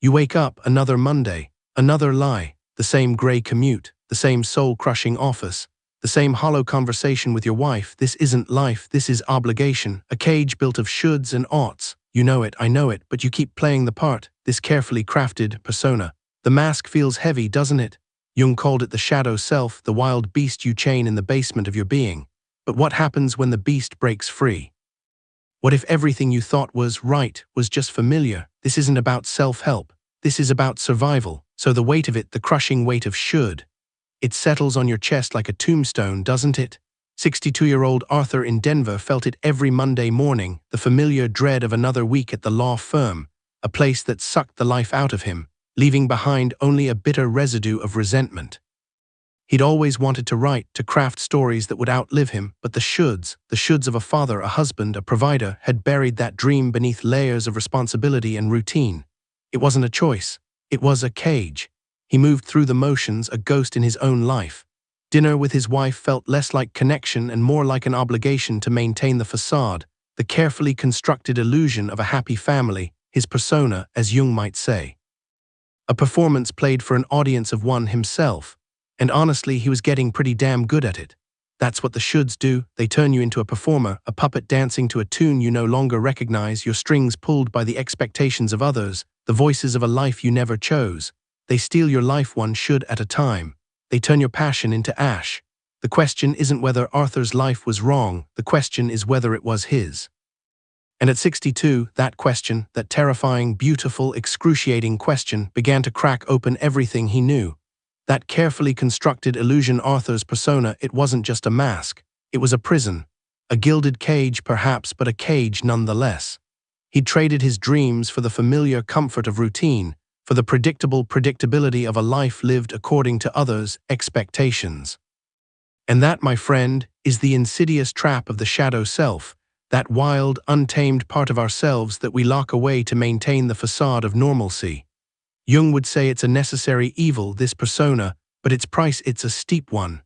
You wake up another Monday, another lie, the same grey commute, the same soul-crushing office, the same hollow conversation with your wife. This isn't life, this is obligation, a cage built of shoulds and oughts. You know it, I know it, but you keep playing the part, this carefully crafted persona. The mask feels heavy, doesn't it? Jung called it the shadow self, the wild beast you chain in the basement of your being. But what happens when the beast breaks free? What if everything you thought was right was just familiar? This isn't about self-help. This is about survival. So the weight of it, the crushing weight of should, it settles on your chest like a tombstone, doesn't it? 62-year-old Arthur in Denver felt it every Monday morning, the familiar dread of another week at the law firm, a place that sucked the life out of him, leaving behind only a bitter residue of resentment. He'd always wanted to write, to craft stories that would outlive him, but the shoulds of a father, a husband, a provider, had buried that dream beneath layers of responsibility and routine. It wasn't a choice. It was a cage. He moved through the motions, a ghost in his own life. Dinner with his wife felt less like connection and more like an obligation to maintain the facade, the carefully constructed illusion of a happy family, his persona, as Jung might say. A performance played for an audience of one himself. And honestly, he was getting pretty damn good at it. That's what the shoulds do. They turn you into a performer, a puppet dancing to a tune you no longer recognize, your strings pulled by the expectations of others, the voices of a life you never chose. They steal your life one should at a time. They turn your passion into ash. The question isn't whether Arthur's life was wrong, the question is whether it was his. And at 62, that question, that terrifying, beautiful, excruciating question, began to crack open everything he knew. That carefully constructed illusion, Arthur's persona, it wasn't just a mask. It was a prison. A gilded cage, perhaps, but a cage nonetheless. He'd traded his dreams for the familiar comfort of routine, for the predictable predictability of a life lived according to others' expectations. And that, my friend, is the insidious trap of the shadow self, that wild, untamed part of ourselves that we lock away to maintain the facade of normalcy. Jung would say it's a necessary evil, this persona, but its price, it's a steep one.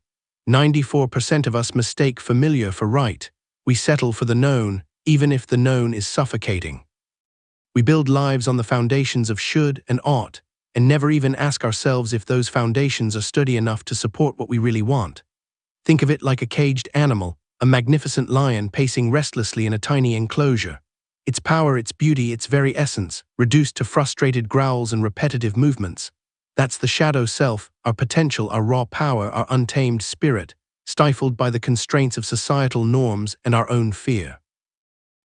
94% of us mistake familiar for right. We settle for the known, even if the known is suffocating. We build lives on the foundations of should and ought, and never even ask ourselves if those foundations are sturdy enough to support what we really want. Think of it like a caged animal, a magnificent lion pacing restlessly in a tiny enclosure. Its power, its beauty, its very essence, reduced to frustrated growls and repetitive movements. That's the shadow self, our potential, our raw power, our untamed spirit, stifled by the constraints of societal norms and our own fear.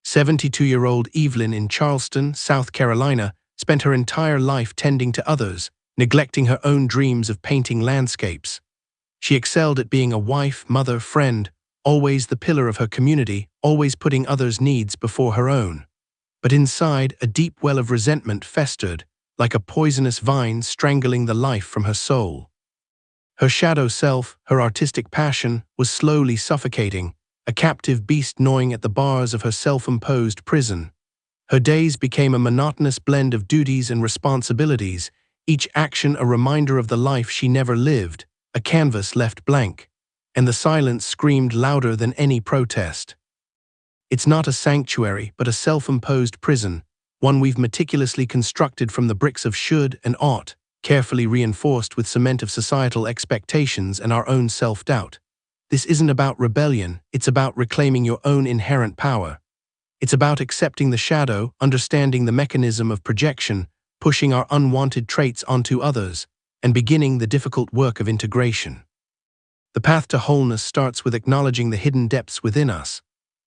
72-year-old Evelyn in Charleston, South Carolina, spent her entire life tending to others, neglecting her own dreams of painting landscapes. She excelled at being a wife, mother, friend, always the pillar of her community, always putting others' needs before her own. But inside, a deep well of resentment festered, like a poisonous vine strangling the life from her soul. Her shadow self, her artistic passion, was slowly suffocating, a captive beast gnawing at the bars of her self-imposed prison. Her days became a monotonous blend of duties and responsibilities, each action a reminder of the life she never lived, a canvas left blank, and the silence screamed louder than any protest. It's not a sanctuary, but a self-imposed prison, one we've meticulously constructed from the bricks of should and ought, carefully reinforced with cement of societal expectations and our own self-doubt. This isn't about rebellion, it's about reclaiming your own inherent power. It's about accepting the shadow, understanding the mechanism of projection, pushing our unwanted traits onto others, and beginning the difficult work of integration. The path to wholeness starts with acknowledging the hidden depths within us.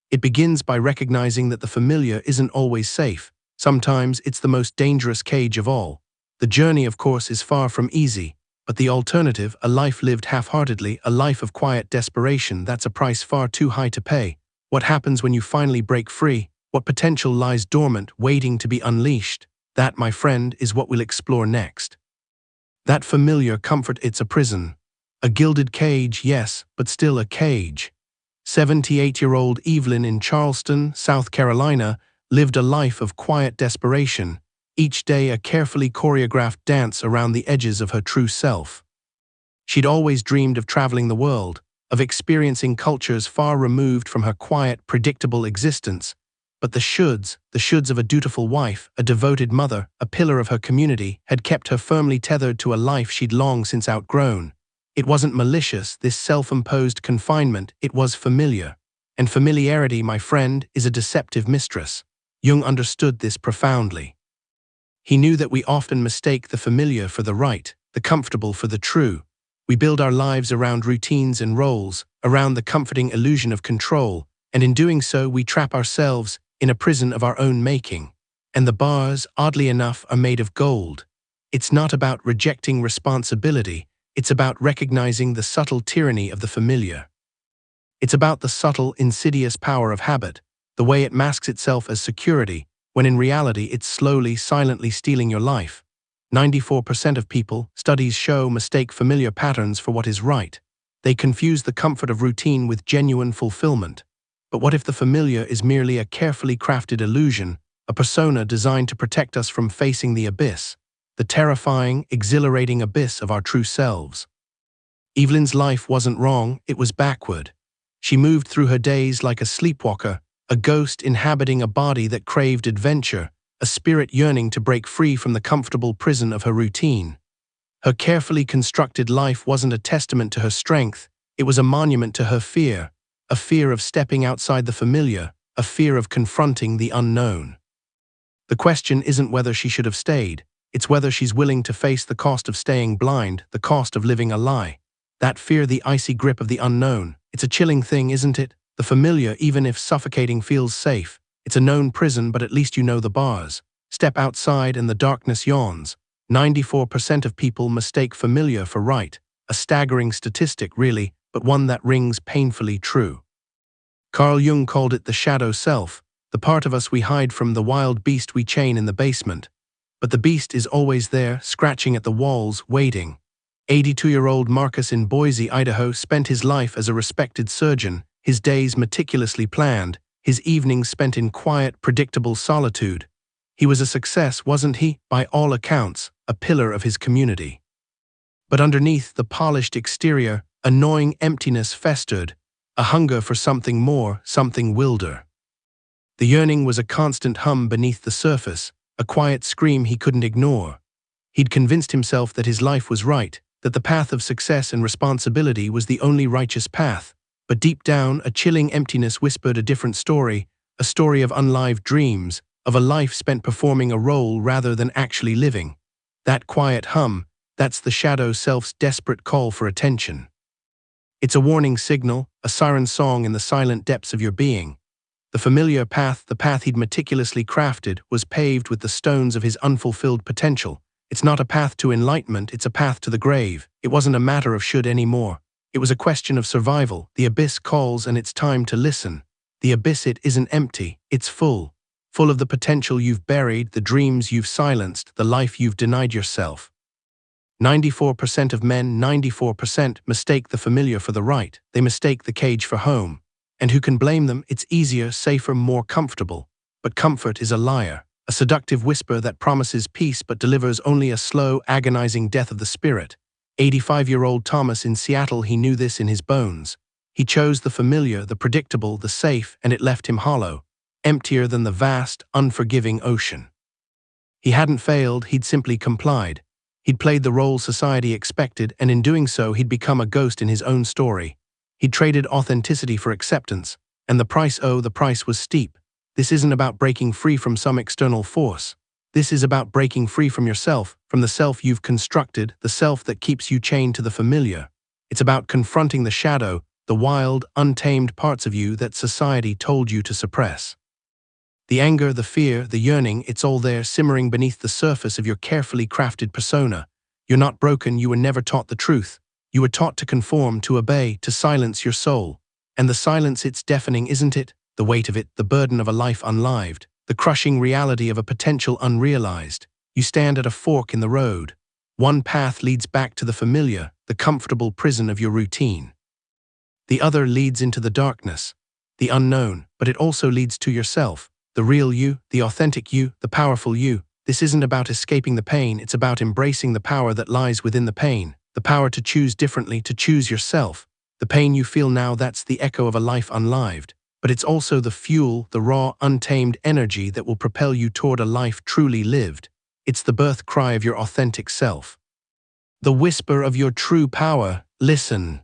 It begins by recognizing that the familiar isn't always safe. Sometimes it's the most dangerous cage of all. The journey, of course, is far from easy, but the alternative, a life lived half-heartedly, a life of quiet desperation, that's a price far too high to pay. What happens when you finally break free? What potential lies dormant, waiting to be unleashed? That, my friend, is what we'll explore next. That familiar comfort, it's a prison. A gilded cage, yes, but still a cage. 78-year-old Evelyn in Charleston, South Carolina, lived a life of quiet desperation, each day a carefully choreographed dance around the edges of her true self. She'd always dreamed of traveling the world, of experiencing cultures far removed from her quiet, predictable existence, But the shoulds of a dutiful wife, a devoted mother, a pillar of her community, had kept her firmly tethered to a life she'd long since outgrown. It wasn't malicious, this self-imposed confinement, it was familiar. And familiarity, my friend, is a deceptive mistress. Jung understood this profoundly. He knew that we often mistake the familiar for the right, the comfortable for the true. We build our lives around routines and roles, around the comforting illusion of control, and in doing so we trap ourselves in a prison of our own making. And the bars, oddly enough, are made of gold. It's not about rejecting responsibility, it's about recognizing the subtle tyranny of the familiar. It's about the subtle, insidious power of habit, the way it masks itself as security, when in reality it's slowly, silently stealing your life. 94% of people, studies show, mistake familiar patterns for what is right. They confuse the comfort of routine with genuine fulfillment. But what if the familiar is merely a carefully crafted illusion, a persona designed to protect us from facing the abyss, the terrifying, exhilarating abyss of our true selves? Evelyn's life wasn't wrong, it was backward. She moved through her days like a sleepwalker, a ghost inhabiting a body that craved adventure, a spirit yearning to break free from the comfortable prison of her routine. Her carefully constructed life wasn't a testament to her strength, it was a monument to her fear, a fear of stepping outside the familiar, a fear of confronting the unknown. The question isn't whether she should have stayed, it's whether she's willing to face the cost of staying blind, the cost of living a lie. That fear, the icy grip of the unknown, it's a chilling thing, isn't it? The familiar, even if suffocating, feels safe. It's a known prison, but at least you know the bars. Step outside and the darkness yawns. 94% of people mistake familiar for right. A staggering statistic, really, but one that rings painfully true. Carl Jung called it the shadow self, the part of us we hide from the wild beast we chain in the basement. But the beast is always there, scratching at the walls, waiting. 82-year-old Marcus in Boise, Idaho, spent his life as a respected surgeon, his days meticulously planned, his evenings spent in quiet, predictable solitude. He was a success, wasn't he? By all accounts, a pillar of his community. But underneath the polished exterior, a gnawing emptiness festered, a hunger for something more, something wilder. The yearning was a constant hum beneath the surface, a quiet scream he couldn't ignore. He'd convinced himself that his life was right, that the path of success and responsibility was the only righteous path. But deep down, a chilling emptiness whispered a different story, a story of unlived dreams, of a life spent performing a role rather than actually living. That quiet hum, that's the shadow self's desperate call for attention. It's a warning signal, a siren song in the silent depths of your being. The familiar path, the path he'd meticulously crafted, was paved with the stones of his unfulfilled potential. It's not a path to enlightenment, it's a path to the grave. It wasn't a matter of should anymore. It was a question of survival. The abyss calls and it's time to listen. The abyss, it isn't empty, it's full. Full of the potential you've buried, the dreams you've silenced, the life you've denied yourself. 94% of men, 94%, mistake the familiar for the right. They mistake the cage for home. And who can blame them? It's easier, safer, more comfortable. But comfort is a liar, a seductive whisper that promises peace but delivers only a slow, agonizing death of the spirit. 85-year-old Thomas in Seattle, he knew this in his bones. He chose the familiar, the predictable, the safe, and it left him hollow, emptier than the vast, unforgiving ocean. He hadn't failed, he'd simply complied. He'd played the role society expected, and in doing so he'd become a ghost in his own story. He'd traded authenticity for acceptance, and the price was steep. This isn't about breaking free from some external force. This is about breaking free from yourself, from the self you've constructed, the self that keeps you chained to the familiar. It's about confronting the shadow, the wild, untamed parts of you that society told you to suppress. The anger, the fear, the yearning, it's all there, simmering beneath the surface of your carefully crafted persona. You're not broken, you were never taught the truth. You were taught to conform, to obey, to silence your soul. And the silence, it's deafening, isn't it? The weight of it, the burden of a life unlived. The crushing reality of a potential unrealized. You stand at a fork in the road. One path leads back to the familiar, the comfortable prison of your routine. The other leads into the darkness, the unknown, but it also leads to yourself, the real you, the authentic you, the powerful you. This isn't about escaping the pain, it's about embracing the power that lies within the pain, the power to choose differently, to choose yourself. The pain you feel now, that's the echo of a life unlived. but it's also the fuel, the raw, untamed energy that will propel you toward a life truly lived. It's the birth cry of your authentic self. The whisper of your true power. Listen.